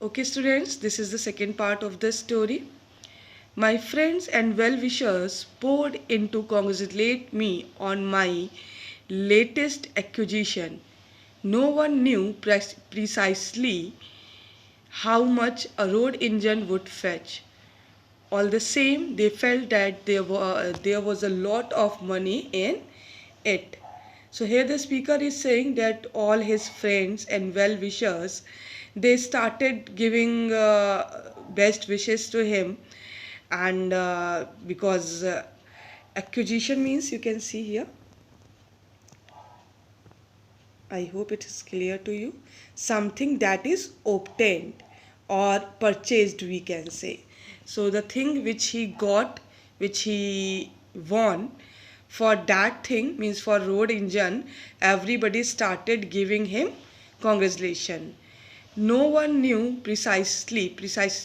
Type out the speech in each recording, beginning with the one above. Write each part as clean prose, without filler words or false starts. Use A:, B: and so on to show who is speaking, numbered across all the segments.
A: Okay, students, this is the second part of the story. My friends and well-wishers poured in to congratulate me on my latest acquisition. No one knew precisely how much a road engine would fetch. All the same, they felt that there was a lot of money in it. So here the speaker is saying that all his friends and well-wishers, they started giving best wishes to him, and because acquisition means, you can see here, I hope it is clear to you, something that is obtained or purchased, we can say. So the thing which he got, which he won, for that thing means for road engine, everybody started giving him congratulation. No one knew precisely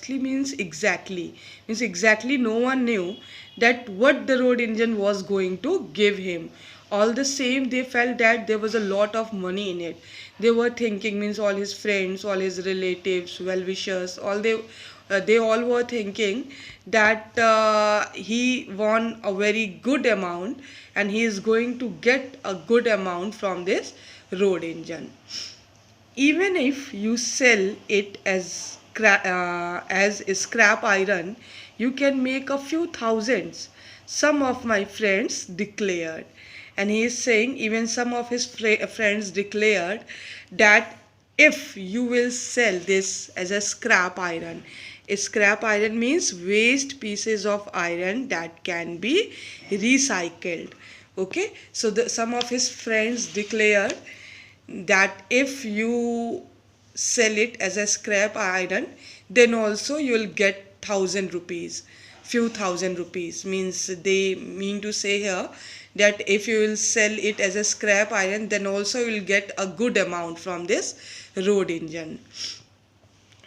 A: means exactly no one knew that what the road engine was going to give him. All the same, they felt that there was a lot of money in it. They were thinking, means all his friends, all his relatives, well wishers, they all were thinking that he won a very good amount and he is going to get a good amount from this road engine. Even if you sell it as scrap iron, you can make a few thousands, some of my friends declared. And he is saying even some of his friends declared that if you will sell this as a scrap iron, scrap iron means waste pieces of iron that can be recycled. Okay, so some of his friends declared that if you sell it as a scrap iron, then also you'll get 1,000 rupees, few thousand rupees. Means they mean to say here that if you will sell it as a scrap iron, then also you will get a good amount from this road engine.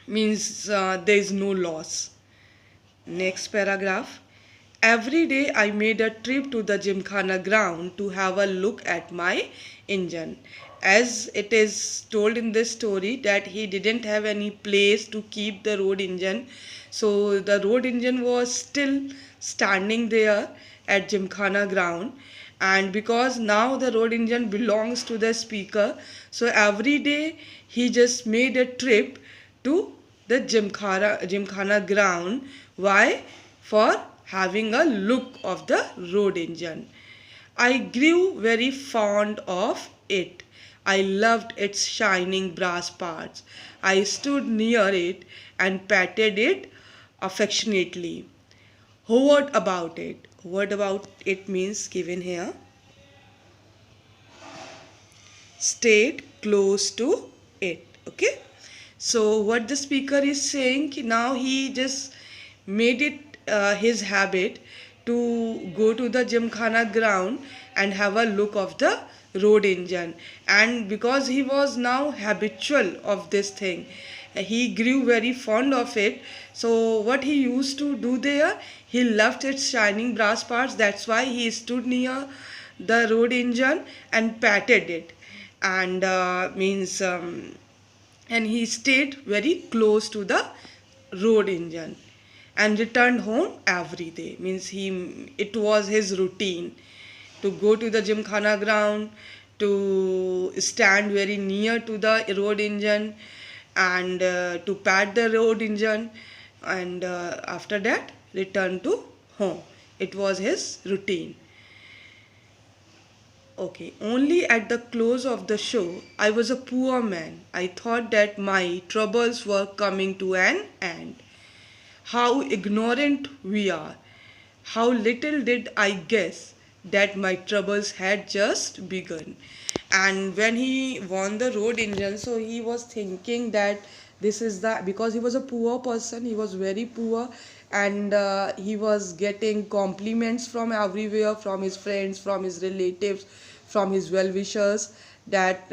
A: Means there is no loss. Next paragraph. Every day I made a trip to the Gymkhana ground to have a look at my engine. As it is told in this story that he didn't have any place to keep the road engine. So the road engine was still standing there at Gymkhana ground. And because now the road engine belongs to the speaker, so every day he just made a trip to the Gymkhana ground. Why? For having a look of the road engine. I grew very fond of it. I loved its shining brass parts. I stood near it and patted it affectionately. Hovered about it. Hovered about it means given here. Stayed close to it. Okay. So what the speaker is saying, now he just made it his habit to go to the Gymkhana ground and have a look of the road engine. And because he was now habitual of this thing, he grew very fond of it. So what he used to do there, he loved its shining brass parts. That's why he stood near the road engine and patted it. And and he stayed very close to the road engine and returned home every day. Means it was his routine to go to the Gymkhana ground, to stand very near to the road engine and to pat the road engine, and after that return to home. It was his routine. Okay, only at the close of the show, I was a poor man. I thought that my troubles were coming to an end. How ignorant we are. How little did I guess that my troubles had just begun. And when he won the road engine, so he was thinking that this is the, because he was a poor person, he was very poor, and he was getting compliments from everywhere, from his friends, from his relatives, from his well-wishers, that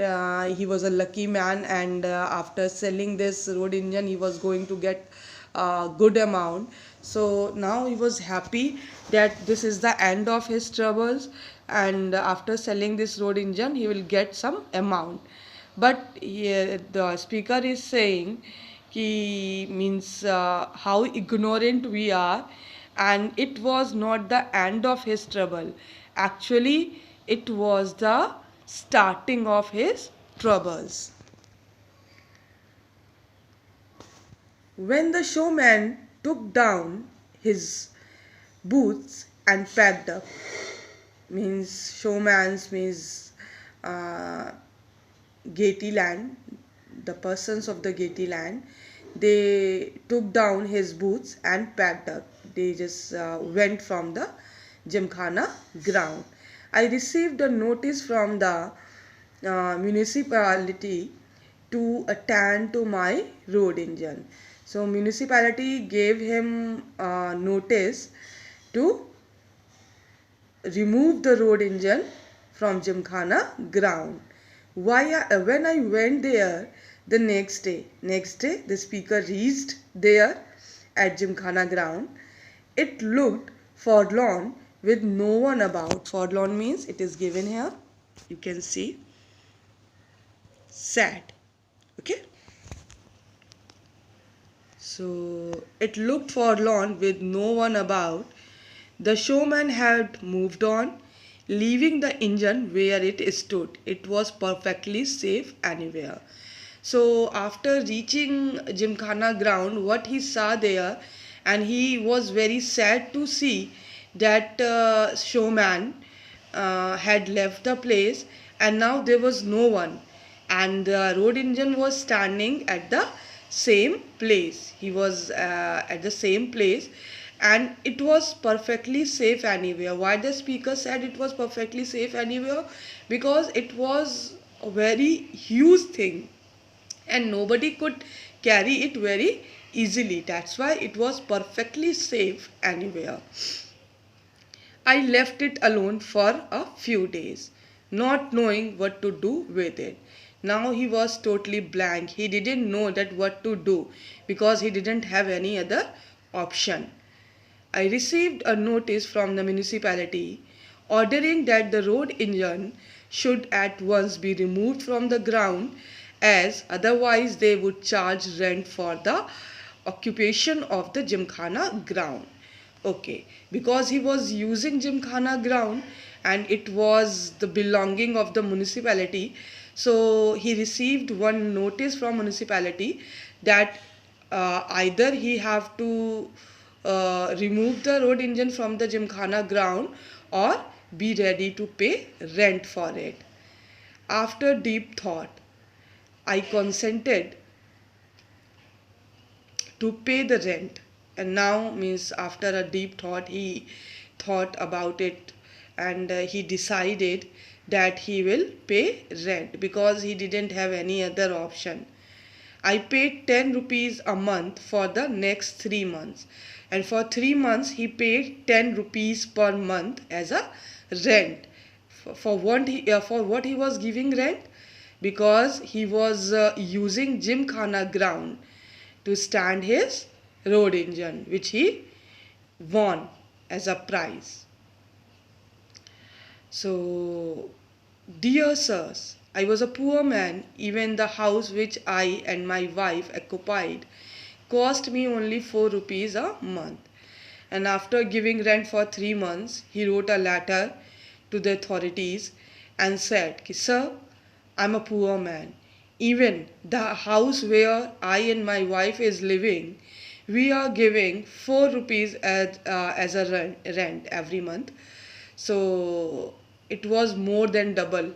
A: he was a lucky man, and after selling this road engine he was going to get a good amount. So now he was happy that this is the end of his troubles, and after selling this road engine he will get some amount. But the speaker is saying ki means how ignorant we are, and it was not the end of his trouble. Actually, it was the starting of his troubles. When the showman took down his boots and packed up, means showmans means uh, Gaiety land, the persons of the Gaiety land, they took down his boots and packed up. They just went from the Gymkhana ground. I received a notice from the municipality to attend to my road engine. So municipality gave him notice to remove the road engine from Gymkhana ground. When I went there the next day the speaker reached there at Gymkhana ground. It looked forlorn with no one about. Forlorn means it is given here. You can see sad. Okay. So it looked forlorn with no one about. The showman had moved on, leaving the engine where it stood. It was perfectly safe anywhere. So after reaching Gymkhana ground, what he saw there, and he was very sad to see that showman had left the place, and now there was no one, and the road engine was standing at the same place. He was at the same place, and it was perfectly safe anywhere. Why the speaker said it was perfectly safe anywhere? Because it was a very huge thing and nobody could carry it very easily. That's why it was perfectly safe anywhere. I left it alone for a few days, not knowing what to do with it. Now he was totally blank. He didn't know that what to do because he didn't have any other option. I received a notice from the municipality ordering that the road engine should at once be removed from the ground, as otherwise they would charge rent for the occupation of the Gymkhana ground. Okay, because he was using Gymkhana ground and it was the belonging of the municipality, so he received one notice from municipality that either he have to remove the road engine from the Gymkhana ground or be ready to pay rent for it. After deep thought, I consented to pay the rent. And now means after a deep thought, he thought about it, and he decided that he will pay rent because he didn't have any other option. I paid 10 rupees a month for the next 3 months, and for 3 months he paid 10 rupees per month as a rent. For what he was giving rent? Because he was using Gymkhana ground to stand his road engine, which he won as a prize. So, dear sirs, I was a poor man. Even the house which I and my wife occupied cost me only 4 rupees a month. And after giving rent for 3 months, he wrote a letter to the authorities and said, Sir, I'm a poor man. Even the house where I and my wife is living, we are giving 4 rupees as a rent every month. So it was more than double.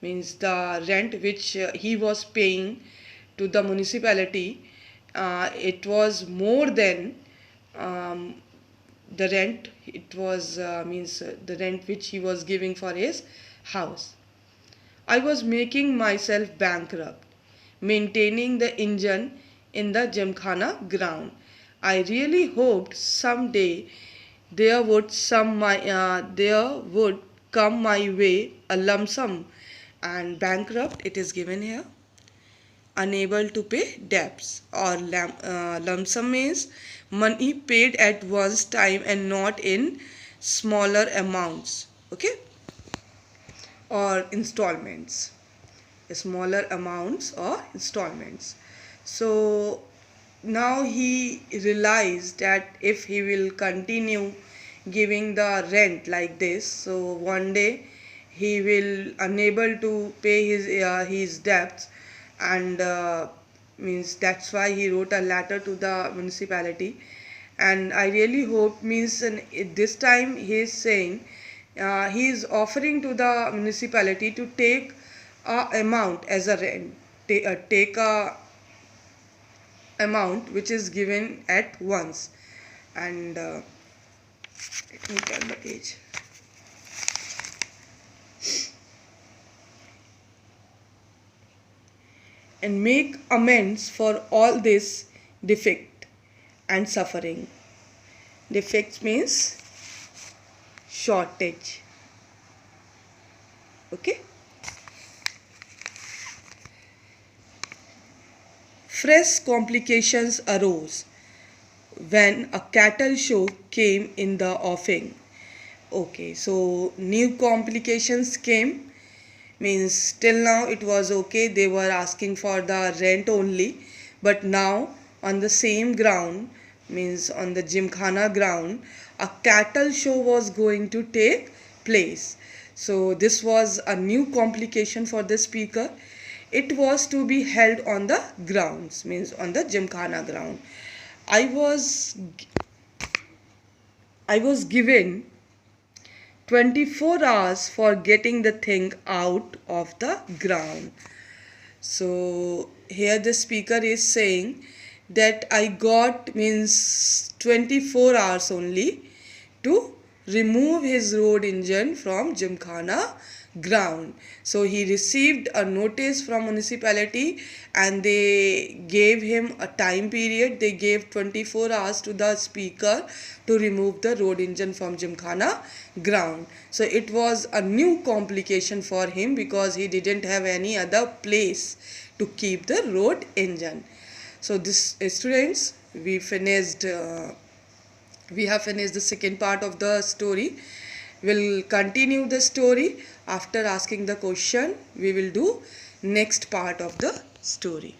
A: Means the rent which he was paying to the municipality, it was more than um, the rent. It was the rent which he was giving for his house. I was making myself bankrupt, maintaining the engine in the Gymkhana ground. I really hoped someday there would come my way a lump sum, and bankrupt it is given here. Unable to pay debts, or lump sum means money paid at once time and not in smaller amounts. Okay, or installments, smaller amounts or installments. So now he realized that if he will continue giving the rent like this, so one day he will unable to pay his debts, and means that's why he wrote a letter to the municipality. And I really hope, means this time he is saying, he is offering to the municipality to take a amount as a rent, take a amount which is given at once. And let me turn the page. And make amends for all this defect and suffering. Defects means shortage. Okay. Fresh complications arose when a cattle show came in the offing. Okay, so new complications came, means till now it was okay, they were asking for the rent only, but now on the same ground, means on the Gymkhana ground, a cattle show was going to take place. So this was a new complication for the speaker. It was to be held on the grounds, means on the Gymkhana ground. I was given 24 hours for getting the thing out of the ground. So here the speaker is saying that I got, means 24 hours only to remove his road engine from Gymkhana ground. So he received a notice from municipality and they gave him a time period. They gave 24 hours to the speaker to remove the road engine from Gymkhana ground. So it was a new complication for him because he didn't have any other place to keep the road engine. So this, students, we have finished the second part of the story. We'll continue the story after asking the question. We will do next part of the story.